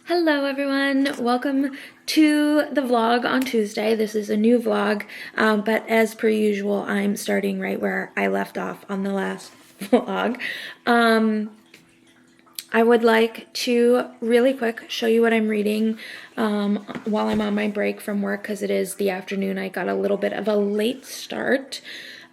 Hello everyone, welcome to the vlog on Tuesday. This is a new vlog, but as per usual, I'm starting right where I left off on the last vlog. I would like to really quick show you what I'm reading while I'm on my break from work because it is the afternoon. I got a little bit of a late start.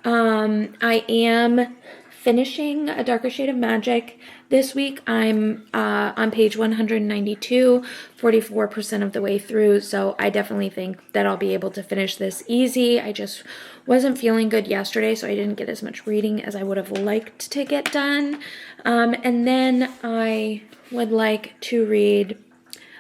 I am finishing A Darker Shade of Magic. This week I'm on page 192, 44% of the way through, so I definitely think that I'll be able to finish this easy. I just wasn't feeling good yesterday, so I didn't get as much reading as I would have liked to get done. And then I would like to read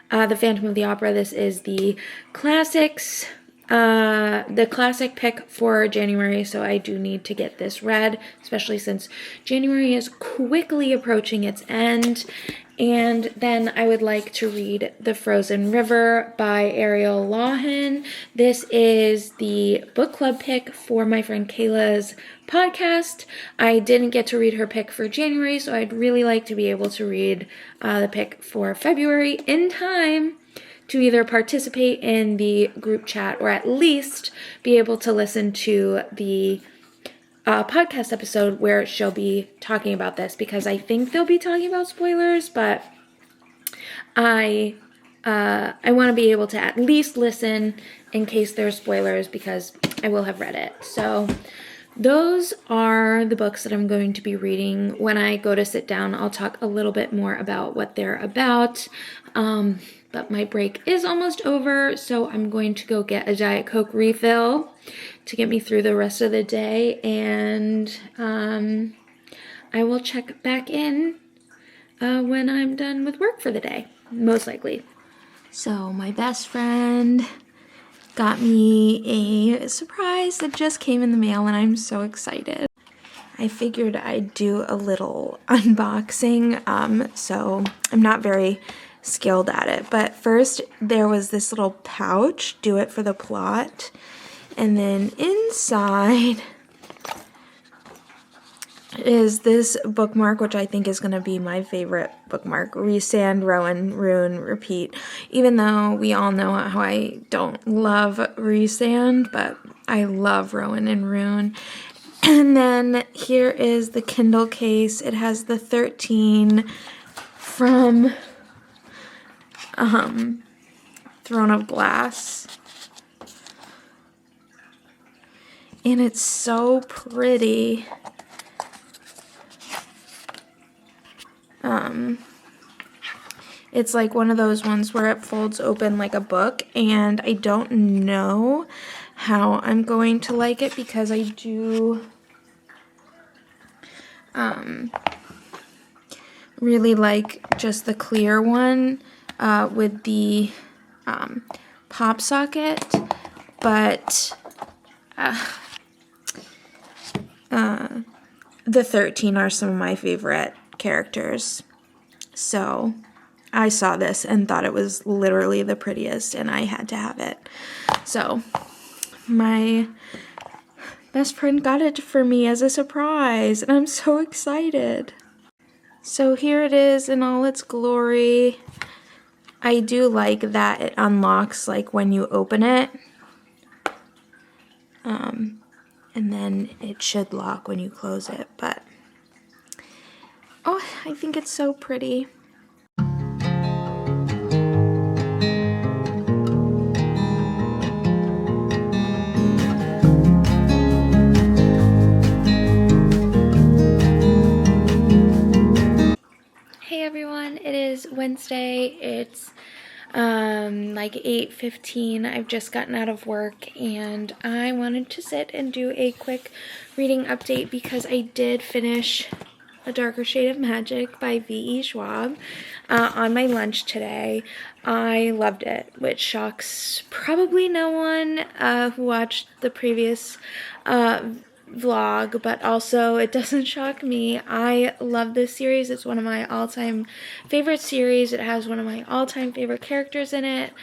The Phantom of the Opera. This is the classics. The classic pick for January, so I do need to get this read, especially since January is quickly approaching its end. And then I would like to read The Frozen River by Ariel Lawhon. This is the book club pick for my friend Kayla's podcast. I didn't get to read her pick for January, so I'd really like to be able to read the pick for February in time to either participate in the group chat or at least be able to listen to the podcast episode where she'll be talking about this, because I think they'll be talking about spoilers, but I want to be able to at least listen in case there's spoilers because I will have read it. So those are the books that I'm going to be reading. When I go to sit down, I'll talk a little bit more about what they're about. But my break is almost over, so I'm going to go get a Diet Coke refill to get me through the rest of the day, and I will check back in when I'm done with work for the day, most likely. So my best friend got me a surprise that just came in the mail, and I'm so excited. I figured I'd do a little unboxing, so I'm not very skilled at it, but first there was this little pouch, do it for the plot, and then inside is this bookmark, which I think is going to be my favorite bookmark: Rhysand, Rowan, Rhûn, Repeat. Even though we all know how I don't love Rhysand, but I love Rowan and Rhûn. And then here is the Kindle case. It has the 13 from Throne of Glass, and it's so pretty. It's like one of those ones where it folds open like a book, and I don't know how I'm going to like it because I do really like just the clear one with the pop socket, but the 13 are some of my favorite characters. So I saw this and thought it was literally the prettiest, and I had to have it. So my best friend got it for me as a surprise, and I'm so excited. So here it is in all its glory. I do like that it unlocks like when you open it, and then it should lock when you close it, but oh, I think it's so pretty. Hey everyone, it is Wednesday. It's like 8:15. I've just gotten out of work, and I wanted to sit and do a quick reading update because I did finish A Darker Shade of Magic by V.E. Schwab on my lunch today. I loved it, which shocks probably no one who watched the previous vlog, but also it doesn't shock me. I love this series. It's one of my all-time favorite series. It has one of my all-time favorite characters in it.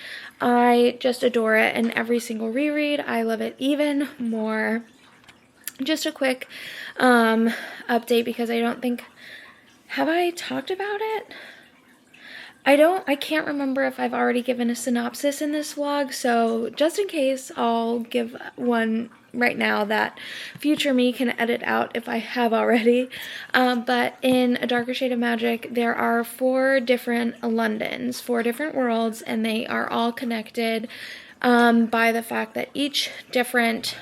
I just adore it, and every single reread I love it even more. Just a quick update because I don't think, have I talked about it? I can't remember if I've already given a synopsis in this vlog, so just in case, I'll give one right now that future me can edit out if I have already. But in A Darker Shade of Magic, there are 4 different Londons, 4 different worlds, and they are all connected by the fact that each different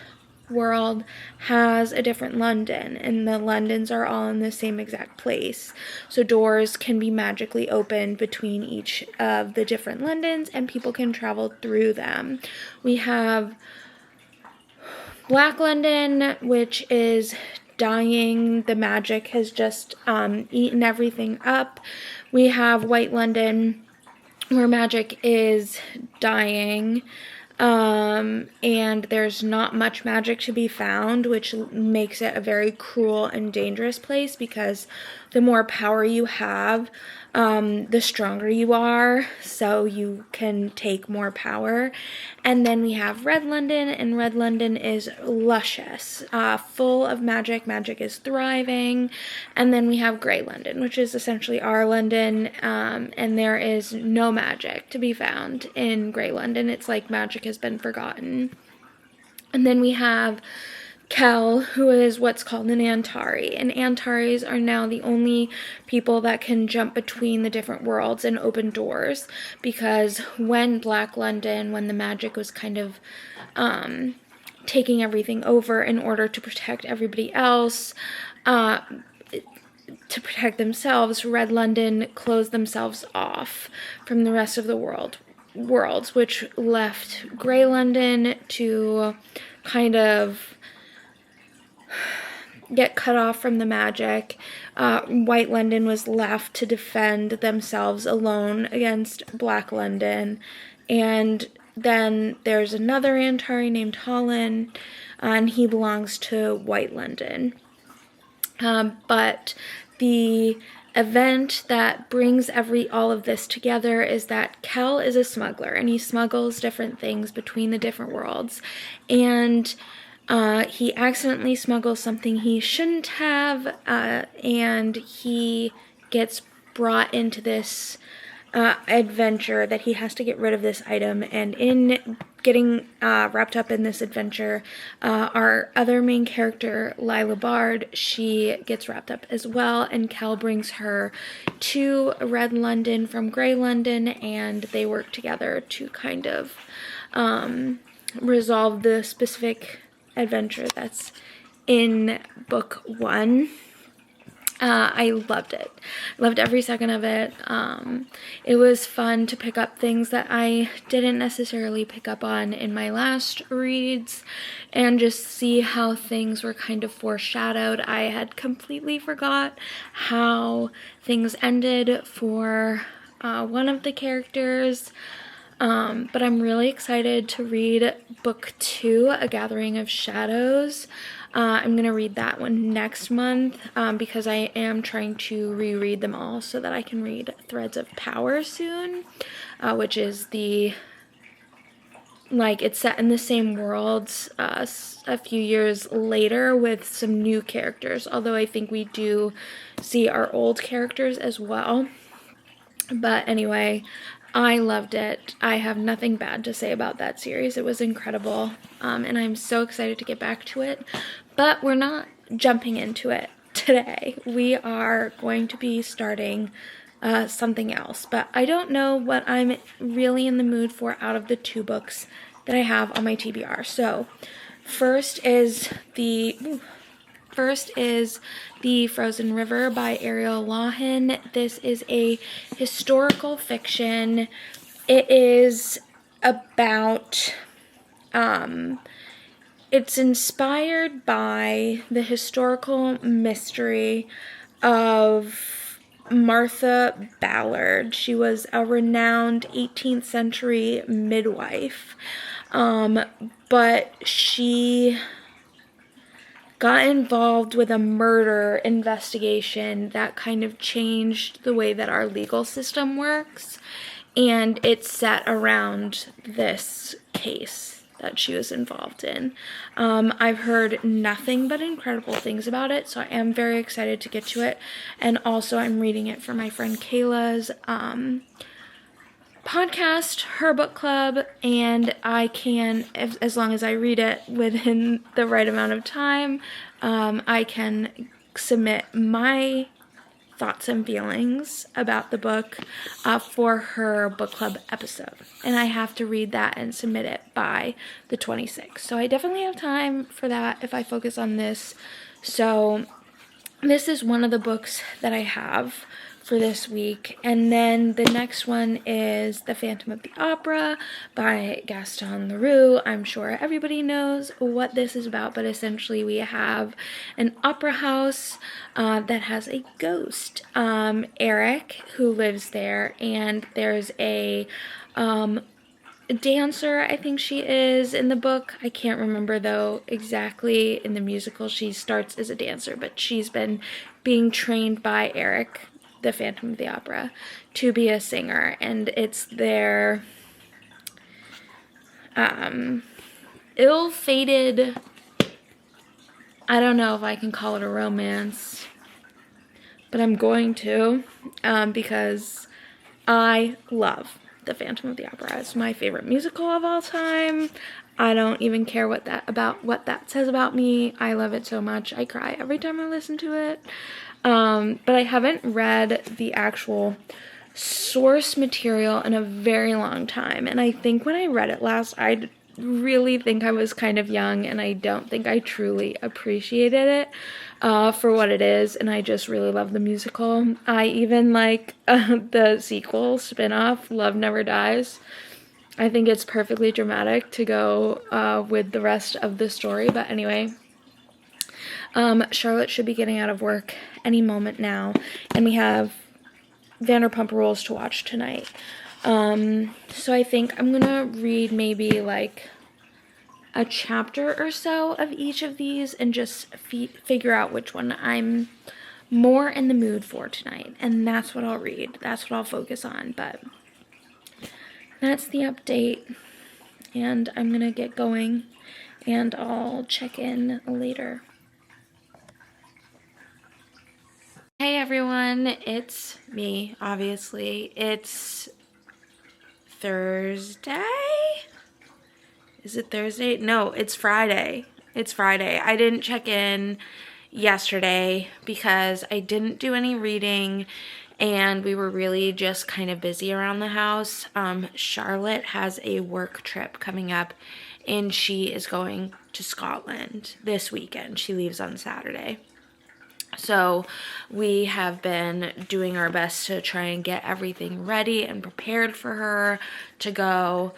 world has a different London, and the Londons are all in the same exact place. So doors can be magically opened between each of the different Londons, and people can travel through them. We have Black London, which is dying. The magic has just eaten everything up. We have White London, where magic is dying. And there's not much magic to be found, which makes it a very cruel and dangerous place, because the more power you have, the stronger you are, so you can take more power. And then we have Red London, and Red London is luscious, full of magic. Magic is thriving. And then we have Grey London, which is essentially our London, and there is no magic to be found in Grey London. It's like magic has been forgotten. And then we have Kel, who is what's called an Antari, and Antaris are now the only people that can jump between the different worlds and open doors, because when Black London, when the magic was kind of taking everything over in order to protect everybody else, to protect themselves, Red London closed themselves off from the rest of the worlds, which left Grey London to kind of get cut off from the magic. White London was left to defend themselves alone against Black London. And then there's another Antari named Holland, and he belongs to White London. But the event that brings all of this together is that Kel is a smuggler, and he smuggles different things between the different worlds. And he accidentally smuggles something he shouldn't have, and he gets brought into this adventure that he has to get rid of this item. And in getting wrapped up in this adventure, our other main character, Lila Bard, she gets wrapped up as well, and Kel brings her to Red London from Grey London, and they work together to kind of resolve the specific adventure that's in book 1. I loved it. Loved every second of it. It was fun to pick up things that I didn't necessarily pick up on in my last reads, and just see how things were kind of foreshadowed. I had completely forgot how things ended for one of the characters. But I'm really excited to read book 2, A Gathering of Shadows. I'm going to read that one next month, because I am trying to reread them all so that I can read Threads of Power soon, which is it's set in the same worlds a few years later with some new characters, although I think we do see our old characters as well. But anyway, I loved it. I have nothing bad to say about that series. It was incredible, and I'm so excited to get back to it. But we're not jumping into it today. We are going to be starting something else. But I don't know what I'm really in the mood for out of the 2 books that I have on my TBR. So first is the Frozen River by Ariel Lawhon. This is a historical fiction. It is about, it's inspired by the historical mystery of Martha Ballard. She was a renowned 18th century midwife, but she got involved with a murder investigation that kind of changed the way that our legal system works, and it's set around this case that she was involved in. I've heard nothing but incredible things about it, so I am very excited to get to it, and also I'm reading it for my friend Kayla's podcast, her book club, and I can, as long as I read it within the right amount of time, I can submit my thoughts and feelings about the book for her book club episode. And I have to read that and submit it by the 26th. So I definitely have time for that if I focus on this. So this is one of the books that I have for this week. And then the next one is The Phantom of the Opera by Gaston Leroux. I'm sure everybody knows what this is about, but essentially we have an opera house that has a ghost, Eric, who lives there, and there's a dancer, I think she is in the book. I can't remember though exactly. In the musical she starts as a dancer, but she's been being trained by Eric, the Phantom of the Opera, to be a singer, and it's their ill-fated, I don't know if I can call it a romance, but I'm going to, because I love The Phantom of the Opera. It's my favorite musical of all time. I don't even care what that says about me. I love it so much. I cry every time I listen to it. But I haven't read the actual source material in a very long time. And I think when I read it last, I really think I was kind of young, and I don't think I truly appreciated it for what it is. And I just really love the musical. I even like the sequel spin-off, Love Never Dies. I think it's perfectly dramatic to go with the rest of the story. But anyway, Charlotte should be getting out of work any moment now, and we have Vanderpump Rules to watch tonight. So I think I'm gonna read maybe like a chapter or so of each of these and just figure out which one I'm more in the mood for tonight, and that's what I'll read. That's what I'll focus on. But that's the update, and I'm gonna get going, and I'll check in later. Hey everyone, it's me, obviously. It's Thursday? Is it Thursday? No, it's Friday. It's Friday. I didn't check in yesterday because I didn't do any reading, and we were really just kind of busy around the house. Charlotte has a work trip coming up, and she is going to Scotland this weekend. She leaves on Saturday. So we have been doing our best to try and get everything ready and prepared for her to go.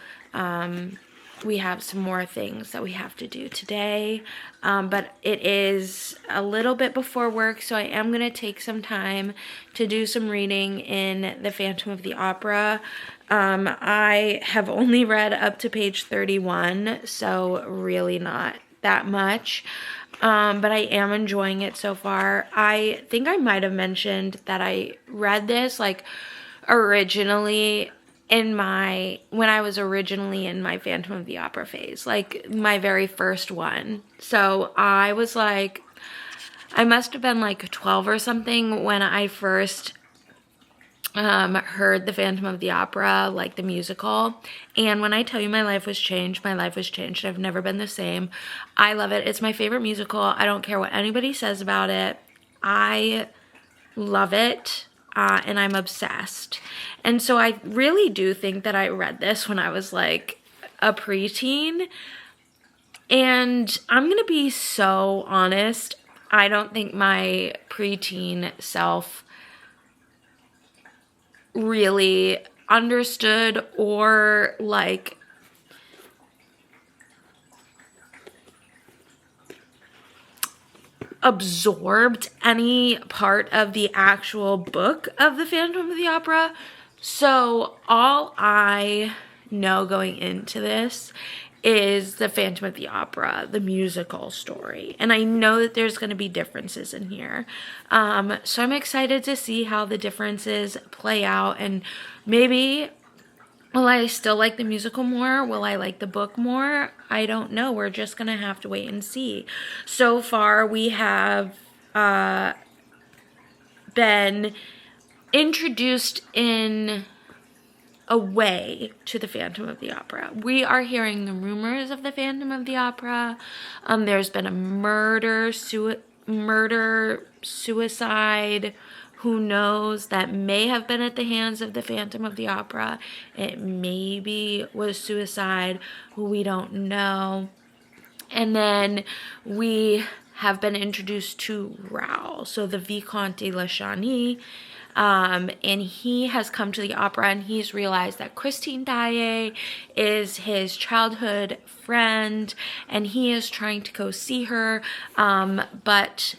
We have some more things that we have to do today, but it is a little bit before work, so I am going to take some time to do some reading in The Phantom of the Opera. I have only read up to page 31, so really not that much. But I am enjoying it so far. I think I might have mentioned that I read this like originally when I was originally in my Phantom of the Opera phase, like my very first one. So I was like, I must have been like 12 or something when I first heard The Phantom of the Opera, like the musical. And when I tell you my life was changed, my life was changed. I've never been the same. I love it. It's my favorite musical. I don't care what anybody says about it. I love it. And I'm obsessed. And so I really do think that I read this when I was like a preteen. And I'm going to be so honest. I don't think my preteen self really understood or like absorbed any part of the actual book of The Phantom of the Opera. So all I know going into this is The Phantom of the Opera, the musical story. And I know that there's going to be differences in here. So I'm excited to see how the differences play out, and maybe will I still like the musical more? Will I like the book more? I don't know. We're just going to have to wait and see. So far, we have been introduced in away to the Phantom of the Opera. We are hearing the rumors of the Phantom of the Opera. There's been a murder, suicide, who knows, that may have been at the hands of the Phantom of the Opera. It maybe was suicide, we don't know. And then we have been introduced to Raoul, so the Vicomte de la Chauny, and he has come to the opera, and he's realized that Christine Daae is his childhood friend, and he is trying to go see her, but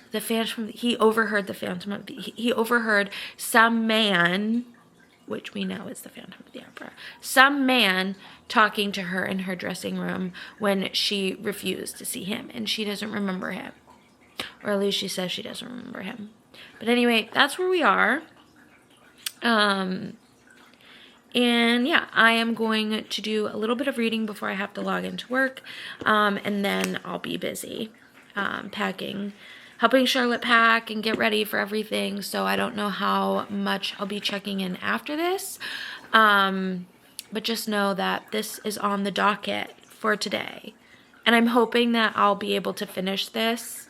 he overheard some man, which we know is the Phantom of the Opera, some man talking to her in her dressing room when she refused to see him, and she doesn't remember him. Or at least she says she doesn't remember him. But anyway, that's where we are. And yeah, I am going to do a little bit of reading before I have to log into work. And then I'll be busy packing, helping Charlotte pack and get ready for everything. So I don't know how much I'll be checking in after this. But just know that this is on the docket for today. And I'm hoping that I'll be able to finish this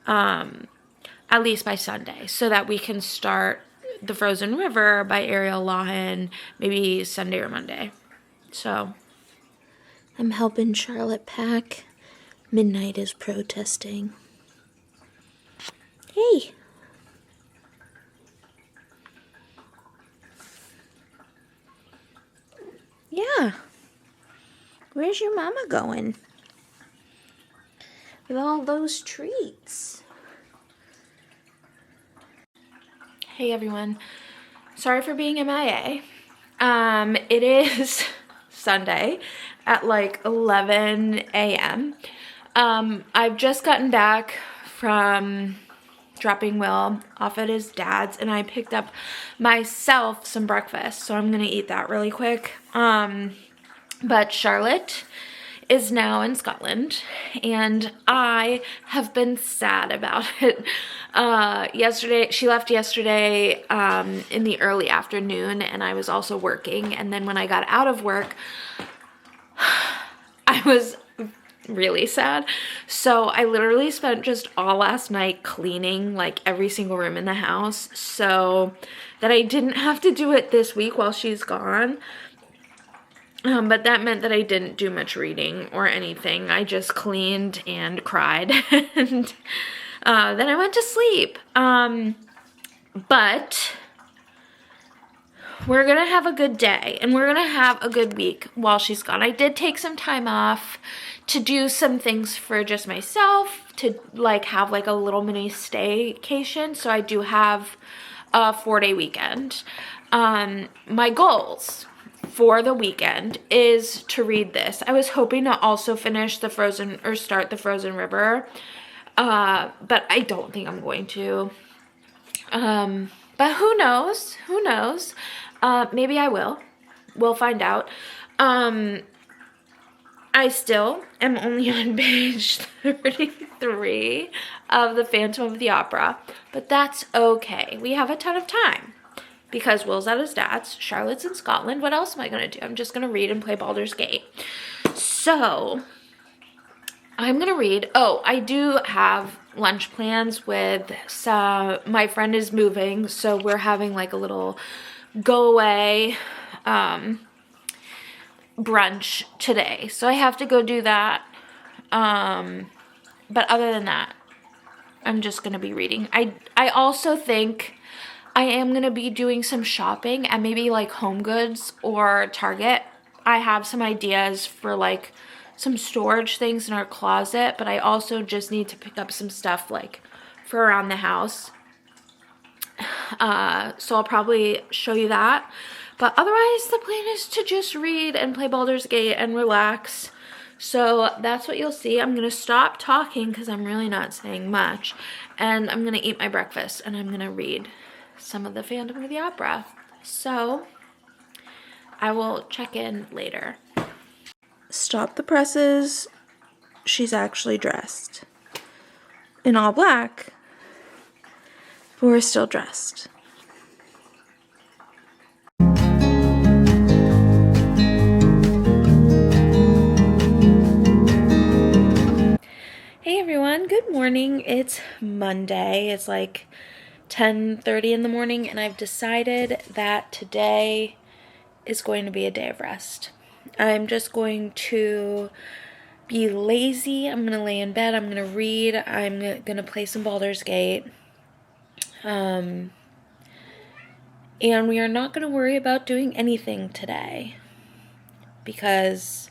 at least by Sunday, so that we can start The Frozen River by Ariel Lawhon maybe Sunday or Monday. So I'm helping Charlotte pack. Midnight is protesting. Hey. Yeah. Where's your mama going? With all those treats. Hey everyone. Sorry for being MIA. It is Sunday at like 11 a.m. I've just gotten back from dropping Will off at his dad's, and I picked up myself some breakfast, so I'm gonna eat that really quick. But Charlotte is now in Scotland, and I have been sad about it. She left yesterday in the early afternoon, and I was also working, and then when I got out of work, I was really sad. So I literally spent just all last night cleaning like every single room in the house, so that I didn't have to do it this week while she's gone. But that meant that I didn't do much reading or anything. I just cleaned and cried, and then I went to sleep. But we're gonna have a good day, and we're gonna have a good week while she's gone. I did take some time off to do some things for just myself, to like have like a little mini staycation. So I do have a 4-day weekend. My goals for the weekend is to read this. I was hoping to also finish start the Frozen River, but I don't think I'm going to. But who knows? Who knows? Maybe I will. We'll find out. I still am only on page 33 of The Phantom of the Opera, but that's okay. We have a ton of time because Will's at his dad's, Charlotte's in Scotland. What else am I going to do? I'm just going to read and play Baldur's Gate. So I'm going to read. Oh, I do have lunch plans with my friend is moving, so we're having like a little go away brunch today, so I have to go do that. But other than that, I'm just gonna be reading. I also think I am gonna be doing some shopping at maybe like Home Goods or Target. I have some ideas for like some storage things in our closet, but I also just need to pick up some stuff like for around the house. So I'll probably show you that. But otherwise, the plan is to just read and play Baldur's Gate and relax. So that's what you'll see. I'm going to stop talking because I'm really not saying much. And I'm going to eat my breakfast and I'm going to read some of The Phantom of the Opera. So I will check in later. Stop the presses. She's actually dressed in all black, but we're still dressed. morning. It's Monday. It's like 10:30 in the morning, and I've decided that today is going to be a day of rest. I'm just going to be lazy. I'm going to lay in bed. I'm going to read. I'm going to play some Baldur's Gate. And we are not going to worry about doing anything today because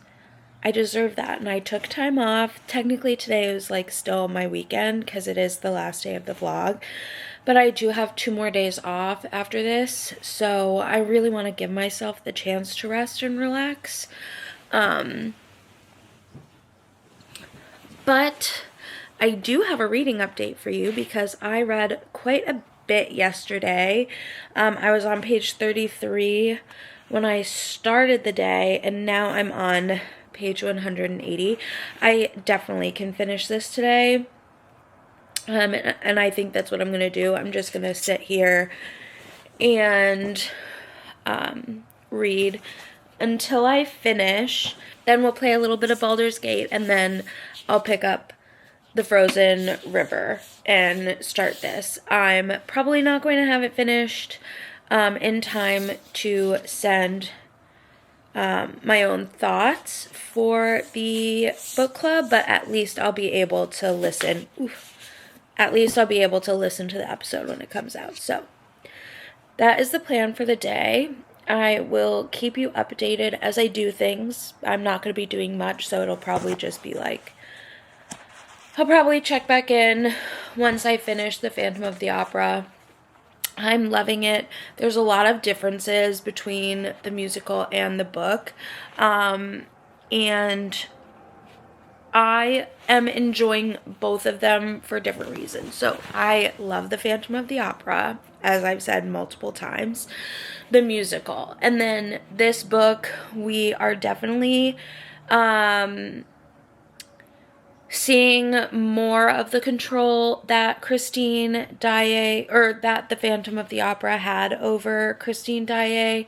I deserve that, and I took time off. Technically today was like still my weekend because it is the last day of the vlog, but I do have 2 more days off after this, so I really want to give myself the chance to rest and relax. But I do have a reading update for you because I read quite a bit yesterday. I was on page 33 when I started the day, and now I'm on page 180. I definitely can finish this today. And I think that's what I'm going to do. I'm just going to sit here and read until I finish. Then we'll play a little bit of Baldur's Gate, and then I'll pick up the Frozen River and start this. I'm probably not going to have it finished in time to send my own thoughts for the book club, but at least I'll be able to listen. At least I'll be able to listen to the episode when it comes out. So that is the plan for the day. I will keep you updated as I do things. I'm not going to be doing much, so it'll probably just be like, I'll probably check back in once I finish the Phantom of the Opera. I'm loving it. There's a lot of differences between the musical and the book. And I am enjoying both of them for different reasons. So I love the Phantom of the Opera, as I've said multiple times, the musical. And then this book, we are definitely seeing more of the control that Christine Daae, or that the Phantom of the Opera had over Christine Daae,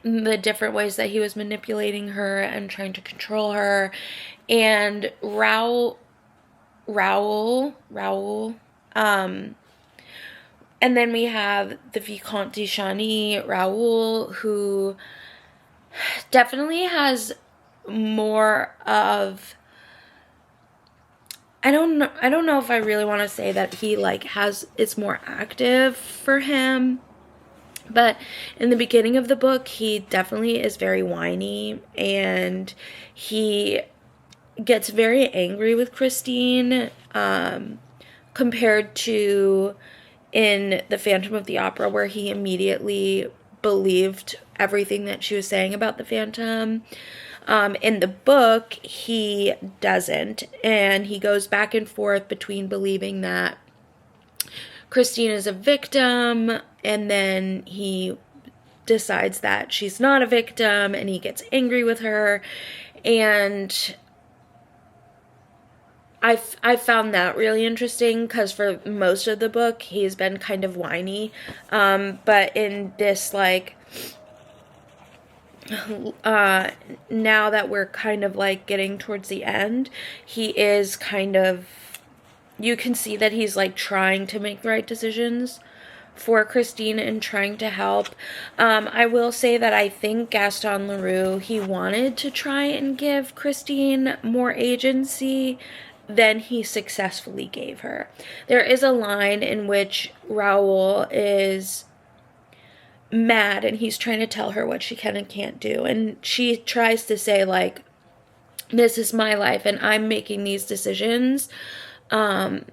the different ways that he was manipulating her and trying to control her. And Raoul, and then we have the Vicomte de Chagny, Raoul, who definitely has more of, I don't know if I really want to say that he like has, it's more active for him, but in the beginning of the book he definitely is very whiny, and he gets very angry with Christine compared to in the Phantom of the Opera, where he immediately believed everything that she was saying about the Phantom. In the book, he doesn't, and he goes back and forth between believing that Christine is a victim, and then he decides that she's not a victim, and he gets angry with her, and I found that really interesting because for most of the book, he's been kind of whiny, but in this, like, now that we're kind of like getting towards the end, he is kind of, you can see that he's like trying to make the right decisions for Christine and trying to help. I will say that I think Gaston Leroux, he wanted to try and give Christine more agency than he successfully gave her. There is a line in which Raoul is mad and he's trying to tell her what she can and can't do, and she tries to say like, this is my life and I'm making these decisions, but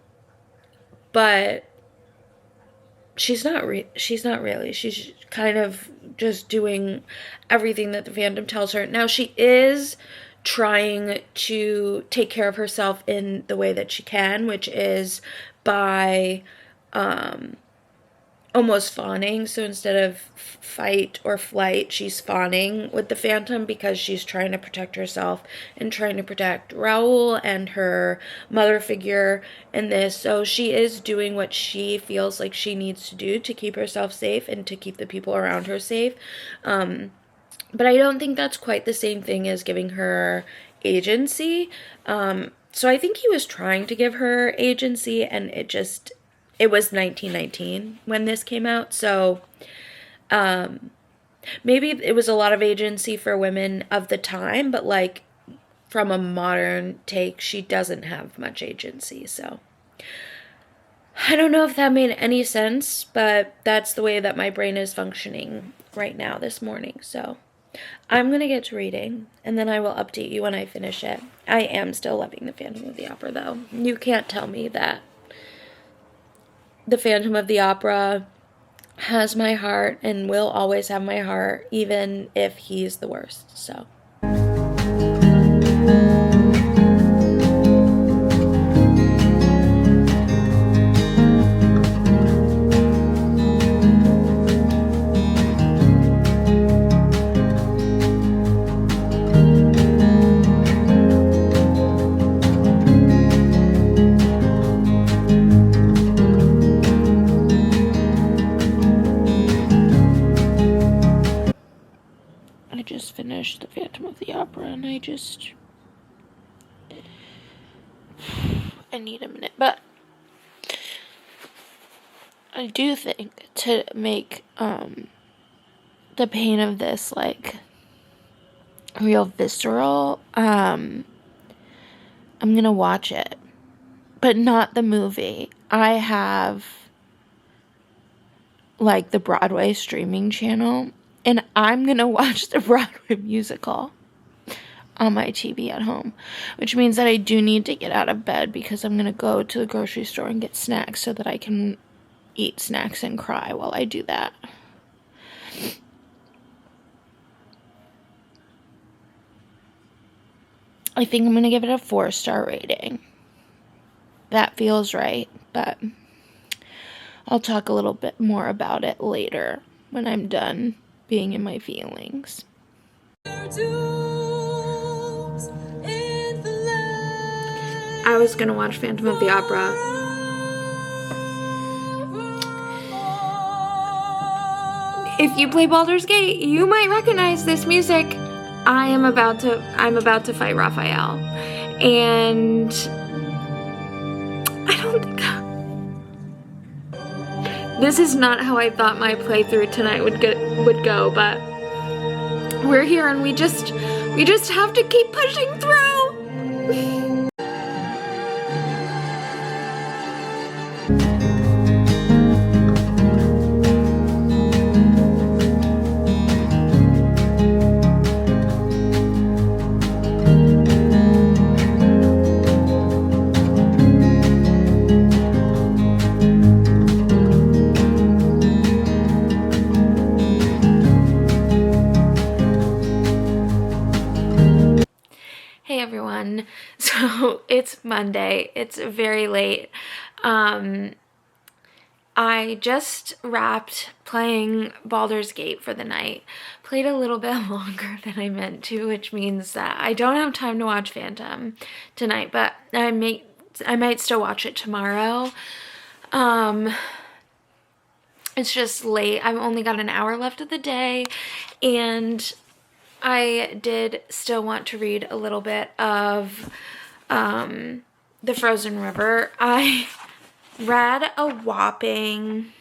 she's not really, she's kind of just doing everything that the Phantom tells her. Now she is trying to take care of herself in the way that she can, which is by almost fawning. So instead of fight or flight, she's fawning with the Phantom because she's trying to protect herself and trying to protect Raoul and her mother figure in this. So she is doing what she feels like she needs to do to keep herself safe and to keep the people around her safe. But I don't think that's quite the same thing as giving her agency. So I think he was trying to give her agency, and it was 1919 when this came out. So maybe it was a lot of agency for women of the time, but like from a modern take, she doesn't have much agency. So I don't know if that made any sense, but that's the way that my brain is functioning right now this morning. So I'm going to get to reading, and then I will update you when I finish it. I am still loving The Phantom of the Opera, though. You can't tell me that The Phantom of the Opera has my heart and will always have my heart, even if he's the worst. So I just finished The Phantom of the Opera, and I need a minute, but I do think to make the pain of this like real visceral, I'm gonna watch it, but not the movie. I have like the Broadway streaming channel, and I'm gonna watch the Broadway musical on my TV at home, which means that I do need to get out of bed because I'm gonna go to the grocery store and get snacks so that I can eat snacks and cry while I do that. I think I'm gonna give it a 4-star rating. That feels right, but I'll talk a little bit more about it later when I'm done being in my feelings. I was gonna watch Phantom of the Opera. If you play Baldur's Gate, you might recognize this music. I'm about to fight Raphael, and I don't think this is not how I thought my playthrough tonight would go, but we're here, and we just have to keep pushing through. Hey everyone, so it's Monday, it's very late. I just wrapped playing Baldur's Gate for the night, played a little bit longer than I meant to, which means that I don't have time to watch Phantom tonight, but I might still watch it tomorrow. It's just late. I've only got an hour left of the day, and I did still want to read a little bit of The Frozen River. I read a whopping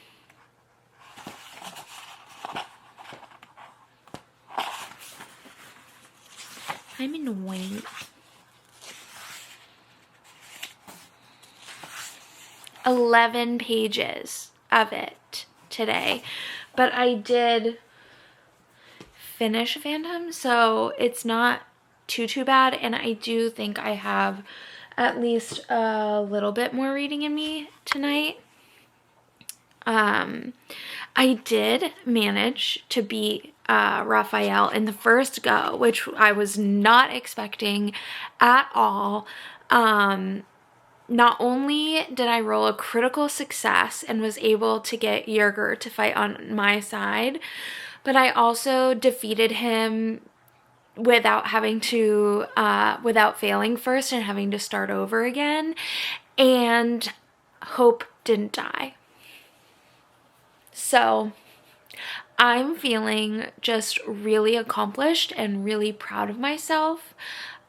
I'm annoying. 11 pages of it today, but I did finish Phantom, so it's not too bad, and I do think I have at least a little bit more reading in me tonight. I did manage to beat Raphael in the first go, which I was not expecting at all. Not only did I roll a critical success and was able to get Yerger to fight on my side, but I also defeated him without failing first and having to start over again, and Hope didn't die. So I'm feeling just really accomplished and really proud of myself.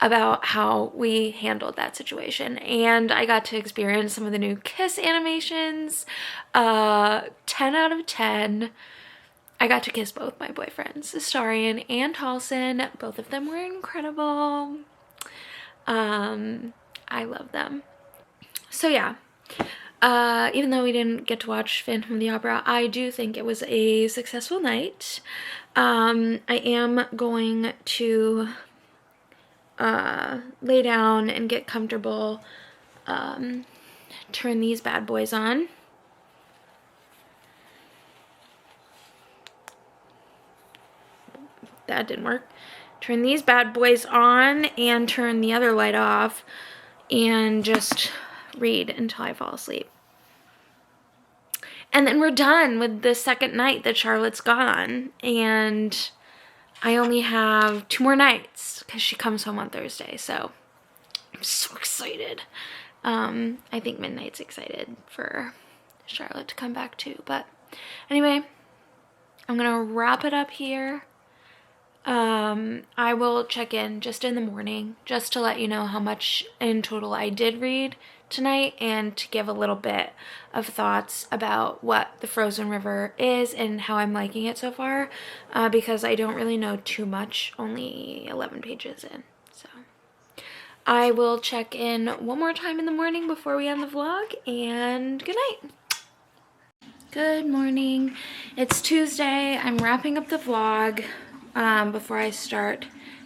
about how we handled that situation. And I got to experience some of the new Kiss animations. 10 out of 10. I got to kiss both my boyfriends, Astarion and Halsin. Both of them were incredible. I love them. So yeah, even though we didn't get to watch Phantom of the Opera, I do think it was a successful night. I am going to lay down and get comfortable, turn these bad boys on. That didn't work. Turn these bad boys on and turn the other light off and just read until I fall asleep. And then we're done with the second night that Charlotte's gone. And I only have 2 more nights because she comes home on Thursday. So I'm so excited. I think Midnight's excited for Charlotte to come back too. But anyway, I'm going to wrap it up here. I will check in just in the morning just to let you know how much in total I did read tonight and to give a little bit of thoughts about what The Frozen River is and how I'm liking it so far, because I don't really know too much, only 11 pages in. So I will check in one more time in the morning before we end the vlog, and good night. Good morning. It's Tuesday. I'm wrapping up the vlog before I start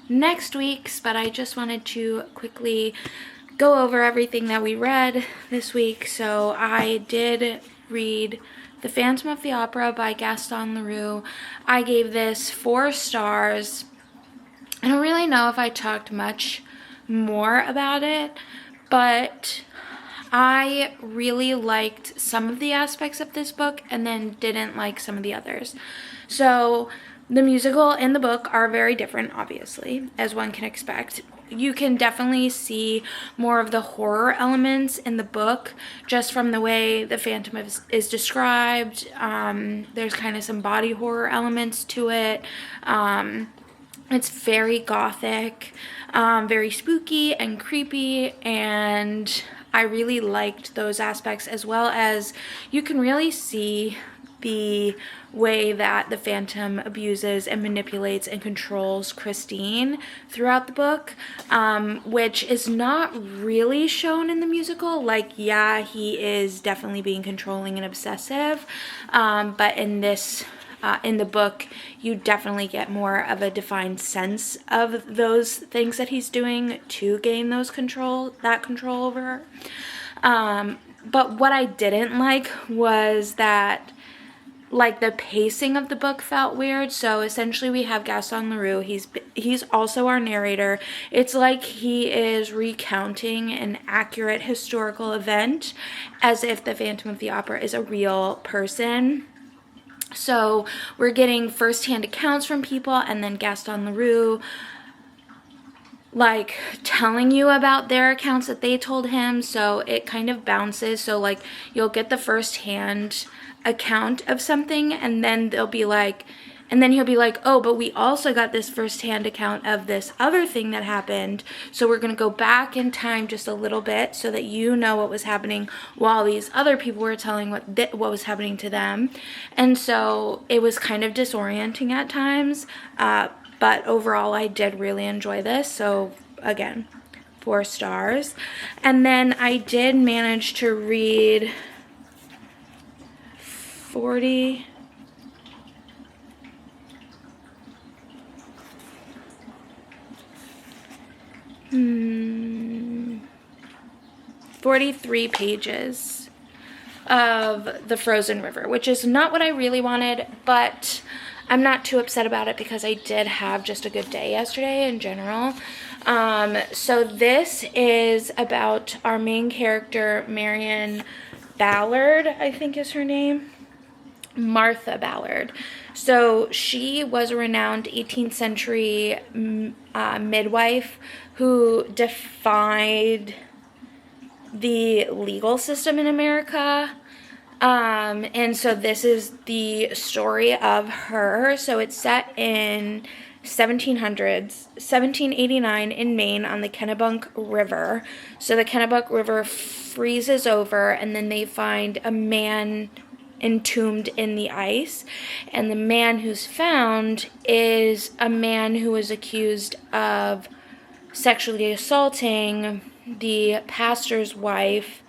next week's, but I just wanted to quickly go over everything that we read this week. So I did read The Phantom of the Opera by Gaston Leroux. I gave this 4 stars. I don't really know if I talked much more about it, but I really liked some of the aspects of this book and then didn't like some of the others. So the musical and the book are very different, obviously, as one can expect. You can definitely see more of the horror elements in the book just from the way the Phantom is described. There's kind of some body horror elements to it. It's very gothic, very spooky and creepy, and I really liked those aspects, as well as you can really see the way that the Phantom abuses and manipulates and controls Christine throughout the book, which is not really shown in the musical. Like, yeah, he is definitely being controlling and obsessive, but in this in the book, you definitely get more of a defined sense of those things that he's doing to gain that control over her. But what I didn't like was that, like, the pacing of the book felt weird. So essentially we have Gaston Leroux. He's also our narrator. It's like he is recounting an accurate historical event as if the Phantom of the Opera is a real person. So we're getting first-hand accounts from people, and then Gaston Leroux, like, telling you about their accounts that they told him. So it kind of bounces. So, like, you'll get the first-hand account of something, and then they'll be like, and then he'll be like, oh, but we also got this first-hand account of this other thing that happened, so we're going to go back in time just a little bit so that you know what was happening while these other people were telling what was happening to them. And so it was kind of disorienting at times, but overall I did really enjoy this. So again, 4 stars. And then I did manage to read 43 pages of The Frozen River, which is not what I really wanted, but I'm not too upset about it because I did have just a good day yesterday in general. So this is about our main character, Marion Ballard, I think is her name. Martha Ballard. So she was a renowned 18th century midwife who defied the legal system in America. And so this is the story of her. So it's set in 1700s, 1789 in Maine on the Kennebunk River. So the Kennebunk River freezes over, and then they find a man entombed in the ice. And the man who's found is a man who was accused of sexually assaulting the pastor's wife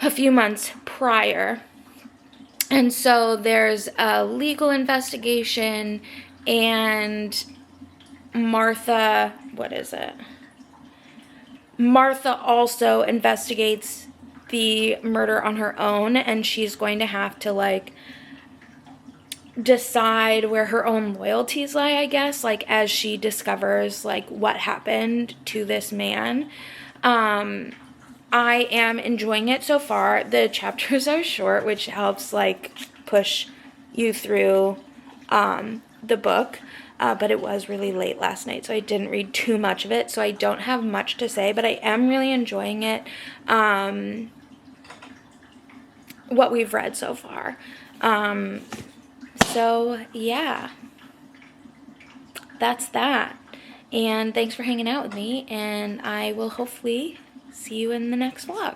a few months prior. And so there's a legal investigation, and Martha also investigates the murder on her own, and she's going to have to, like, decide where her own loyalties lie, I guess, like, as she discovers, like, what happened to this man. I am enjoying it so far. The chapters are short, which helps, like, push you through the book. But it was really late last night, so I didn't read too much of it, so I don't have much to say, but I am really enjoying it, what we've read so far. So, yeah, that's that. And thanks for hanging out with me, and I will hopefully see you in the next vlog.